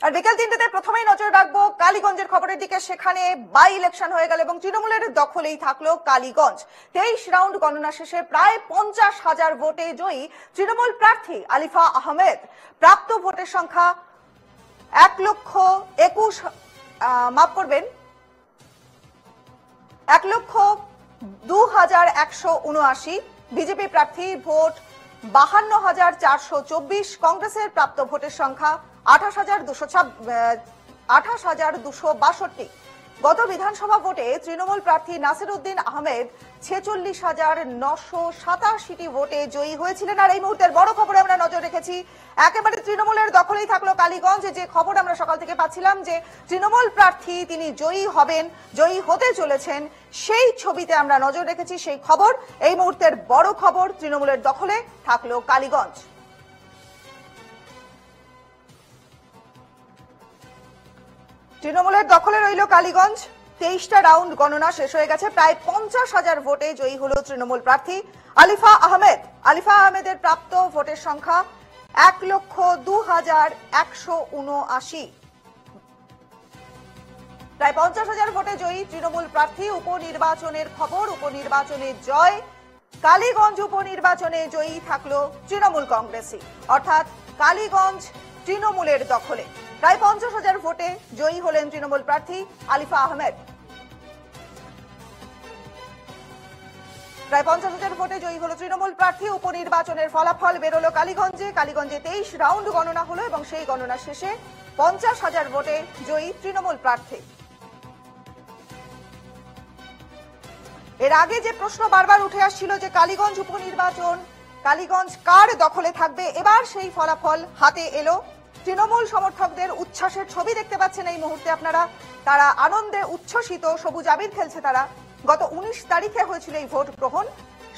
আর বিকেল ৩টেতে প্রথমেই নজর রাখবো কালীগঞ্জের খবরের দিকে। সেখানে বাই ইলেকশন হয়ে গেল এবং তৃণমূলের দখলেই থাকলো কালীগঞ্জ। ২৩ রাউন্ড গণনা শেষে প্রায় ৫০,০০০ ভোটে জয়ী তৃণমূল প্রার্থী আলিফা আহমেদ। প্রাপ্ত ভোটের সংখ্যা ১,২,১৭৯। বিজেপি প্রার্থী ভোট ৫২,৪২৪। কংগ্রেসের প্রাপ্ত ভোটের সংখ্যা ২৮,২৬২। গত বিধানসভা ভোটে তৃণমূল প্রার্থী নাসিরউদ্দিন আহমেদ ৪৬,৯৮৭টি ভোটে জয়ী হয়েছিলেন। আর এই মুহূর্তের বড় খবরে আমরা নজর রেখেছি, একেবারে তৃণমূলের দখলেই থাকলো কালীগঞ্জ। যে খবর আমরা সকাল থেকে পাচ্ছিলাম যে তৃণমূল প্রার্থী তিনি জয়ী হবেন, জয়ী হতে চলেছেন, সেই ছবিতে আমরা নজর রেখেছি। সেই খবর, এই মুহূর্তের বড় খবর, তৃণমূলের দখলে থাকলো কালীগঞ্জ। তৃণমূলের দখলে রইল কালীগঞ্জ। ২৩টা রাউন্ড গণনা শেষ হয়ে গেছে। প্রায় ৫০,০০০ ভোটে জয়ী হল তৃণমূল প্রার্থী আলিফা আহমেদ। আলিফা আহমেদের প্রাপ্ত ভোটের সংখ্যা ১,০২,১৭৯। প্রায় ৫০,০০০ ভোটে জয়ী তৃণমূল প্রার্থী। উপনির্বাচনের খবর, উপনির্বাচনের জয়। কালীগঞ্জ উপনির্বাচনে জয়ী থাকলো তৃণমূল কংগ্রেসই, অর্থাৎ কালীগঞ্জ তৃণমূলের দখলে। প্রায় ৫০,০০০ ভোটে জয়ী হলেন তৃণমূল প্রার্থী আলিফা আহমেদ। প্রায় ৫০,০০০ ভোটে জয়ী হল তৃণমূল প্রার্থী। উপনির্বাচনের ফলাফল বেরোলো কালীগঞ্জে। কালীগঞ্জে ২৩ রাউন্ড গণনা হলো এবং সেই গণনা শেষে ৫০,০০০ ভোটে জয়ী তৃণমূল প্রার্থী। এর আগে যে প্রশ্ন বারবার উঠে আসছিল যে কালীগঞ্জ উপনির্বাচন, কালীগঞ্জ কার দখলে থাকবে, এবার সেই ফলাফল হাতে এলো। তৃণমূল সমর্থকদের উচ্ছ্বাসের ছবি দেখতে পাচ্ছেন এই মুহূর্তে আপনারা। তারা আনন্দে উচ্ছ্বসিত, সবুজ আবির খেলছে তারা। গত ১৯ তারিখে হয়েছিল এই ভোট গ্রহণ।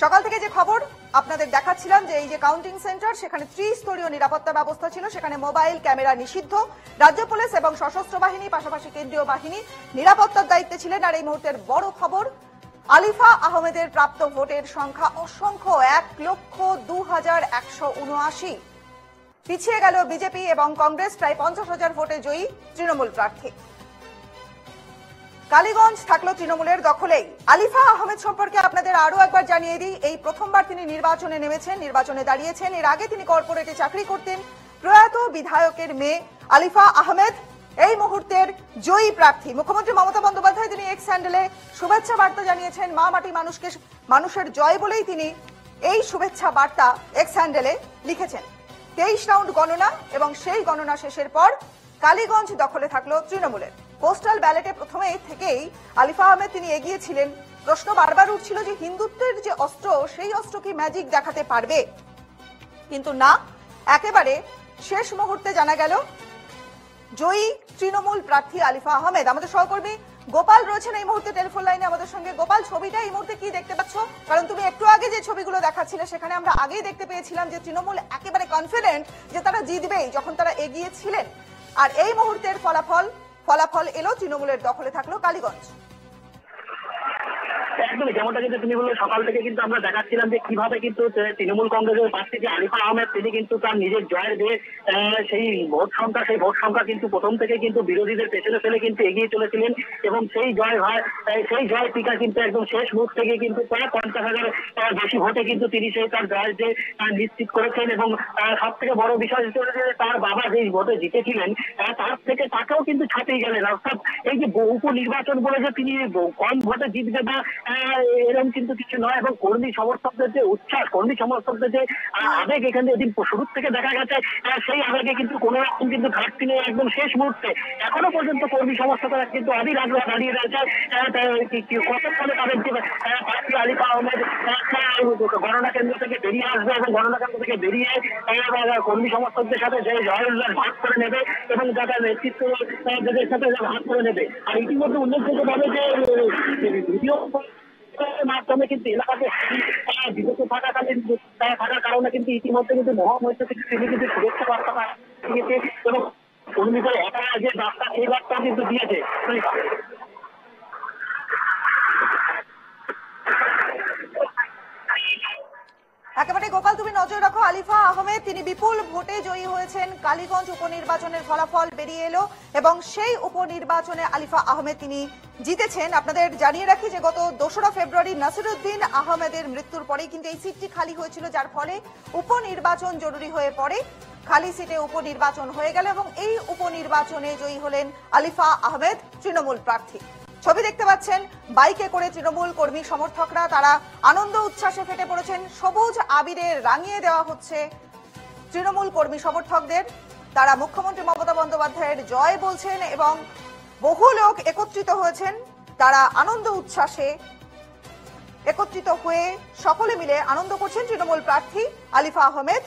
সকাল থেকে যে খবর আপনাদের দেখাচ্ছিলাম যে এই যে কাউন্টিং সেন্টার, সেখানে ত্রিস্তরীয় নিরাপত্তা ব্যবস্থা ছিল। সেখানে মোবাইল ক্যামেরা নিষিদ্ধ। রাজ্য পুলিশ এবং সশস্ত্র বাহিনী, পাশাপাশি কেন্দ্রীয় বাহিনী নিরাপত্তার দায়িত্বে ছিলেন। আর এই মুহূর্তের বড় খবর, আলিফা আহমেদের প্রাপ্ত ভোটের সংখ্যা অসংখ্য, ১,০২,১৭৯। পিছিয়ে গেল বিজেপি এবং কংগ্রেস। প্রায় ৫০,০০০ ভোটে জয়ী তৃণমূল প্রার্থী। কালীগঞ্জ থাকলো তৃণমূলের দখলেই। আলিফা আহমেদ সম্পর্কে আপনাদের আরো একবার জানিয়ে দিই, এই প্রথমবার তিনি নির্বাচনে নেমেছেন, নির্বাচনে দাঁড়িয়েছেন। এর আগে তিনি কর্পোরেটে চাকরি করতেন। প্রয়াত বিধায়কের মেয়ে আলিফা আহমেদ এই মুহূর্তের জয়ী প্রার্থী। মুখ্যমন্ত্রী মমতা বন্দ্যোপাধ্যায় তিনি এক্স হ্যান্ডেলে শুভেচ্ছা বার্তা জানিয়েছেন। মা মাটি মানুষের জয় বলেই তিনি এই শুভেচ্ছা বার্তা এক্স হ্যান্ডেলে লিখেছেন। ২৩ রাউন্ড গণনা এবং সেই গণনা শেষের পর কালীগঞ্জ দখলে থাকলো তৃণমূলের। পোস্টাল ব্যালটে প্রথমে থেকেই আলিফা আহমেদ তিনি এগিয়েছিলেন। প্রশ্ন বারবার উঠছিল যে হিন্দুত্বের যে অস্ত্র, সেই অস্ত্র কি ম্যাজিক দেখাতে পারবে? কিন্তু না, একেবারে শেষ মুহূর্তে জানা গেল জয়ী তৃণমূল প্রার্থী আলিফা আহমেদ। আমাদের সহকর্মী গোপাল রয়েছেন এই মুহূর্তে টেলিফোন লাইনে আমাদের সঙ্গে। গোপাল, ছবিটা এই মুহূর্তে কি দেখতে পাচ্ছ? কারণ তুমি একটু আগে যে ছবিগুলো দেখাচ্ছিলে সেখানে আমরা আগেই দেখতে পেয়েছিলাম যে তৃণমূল একেবারে কনফিডেন্ট যে তারা জিতবেই, যখন তারা এগিয়ে ছিলেন। আর এই মুহূর্তের ফলাফল এলো, তৃণমূলের দখলে থাকলো কালীগঞ্জ। একদমই যেমনটা কিন্তু তুমি বললে, সকাল থেকে কিন্তু আমরা দেখাচ্ছিলাম যে কিভাবে কিন্তু তৃণমূল কংগ্রেসের প্রার্থী যে আলিফা আহমেদ তিনি কিন্তু তার নিজের জয়ের যে সেই ভোট সংখ্যা কিন্তু প্রথম থেকে কিন্তু বিরোধীদের পেছনে ফেলে কিন্তু এগিয়ে চলেছিলেন এবং সেই জয় টিকা কিন্তু একদম শেষ মুখ থেকে কিন্তু প্রায় ৫০,০০০ বেশি ভোটে কিন্তু তিনি সেই তার জয়ের যে নিশ্চিত করেছেন। এবং সব থেকে বড় বিষয় হচ্ছে যে তার বাবা যে ভোটে জিতেছিলেন তার থেকে তাকেও কিন্তু ছাপিয়ে গেলেন। অর্থাৎ এই যে উপনির্বাচন বলে যে তিনি কম ভোটে জিতবে না এরকম কিন্তু কিছু নয়। এবং কর্মী সমর্থকদের যে উচ্ছ্বাস, কর্মী সমর্থকদের যে আবেগ এখানে এদিন শুরুর থেকে দেখা গেছে, সেই আবেগে কিন্তু কোনো রকম কিন্তু ঘাটতি নেই। একদম শেষ মুহূর্তে এখনো পর্যন্ত কর্মী সমর্থকরা কিন্তু অধীর আগ্রহে দাঁড়িয়ে রয়েছে কতক্ষণে তাদের যে প্রার্থী আলিফা আহমেদ গণনা কেন্দ্র থেকে বেরিয়ে আসবে এবং গণনা কেন্দ্র থেকে বেরিয়ে কর্মী সমর্থকদের সাথে যে জয় উল্লাস ভাগ করে নেবে এবং যাদের নেতৃত্বদের সাথে ভাগ করে নেবে। আর ইতিমধ্যে উল্লেখযোগ্যভাবে যে ভিডিও মাধ্যমে কিন্তু এলাকাতে বিগত থাকার কারণে কিন্তু ইতিমধ্যে কিন্তু মহামহিত থেকে তিনি কিন্তু শুভেচ্ছা বার্তা দিয়েছে এবং কর্মীদের একা যে বার্তা, এই বার্তা কিন্তু দিয়েছে। একেবারে গোপাল, তুমি নজর রাখো। আলিফা আহমেদ তিনি বিপুল ভোটে জয়ী হয়েছেন। কালীগঞ্জ উপনির্বাচনের ফলাফল বেরিয়ে এলো এবং সেই উপনির্বাচনে আলিফা আহমেদ তিনি জিতেছেন। আপনাদের জানিয়ে রাখি যে গত 2রা ফেব্রুয়ারি নাসিরউদ্দিন আহমেদের মৃত্যুর পরেই কিন্তু এই সিটটি খালি হয়েছিল, যার ফলে উপনির্বাচন জরুরি হয়ে পড়ে। খালি সিটে উপনির্বাচন হয়ে গেল এবং এই উপনির্বাচনে জয়ী হলেন আলিফা আহমেদ, তৃণমূল প্রার্থী। ছবি দেখতে পাচ্ছেন, বাইকে করে তৃণমূল কর্মী সমর্থকরা তারা আনন্দ উচ্ছ্বাসে ফেটে পড়েছেন। সবুজ আবিরে রাঙিয়ে দেওয়া হচ্ছে তৃণমূল কর্মী সমর্থকদের। তারা মুখ্যমন্ত্রী মমতা বন্দ্যোপাধ্যায়ের জয় বলছেন এবং বহু লোক একত্রিত হয়েছেন। তারা আনন্দ উচ্ছ্বাসে একত্রিত হয়ে সকলে মিলে আনন্দ করছেন তৃণমূল প্রার্থী আলিফা আহমেদ।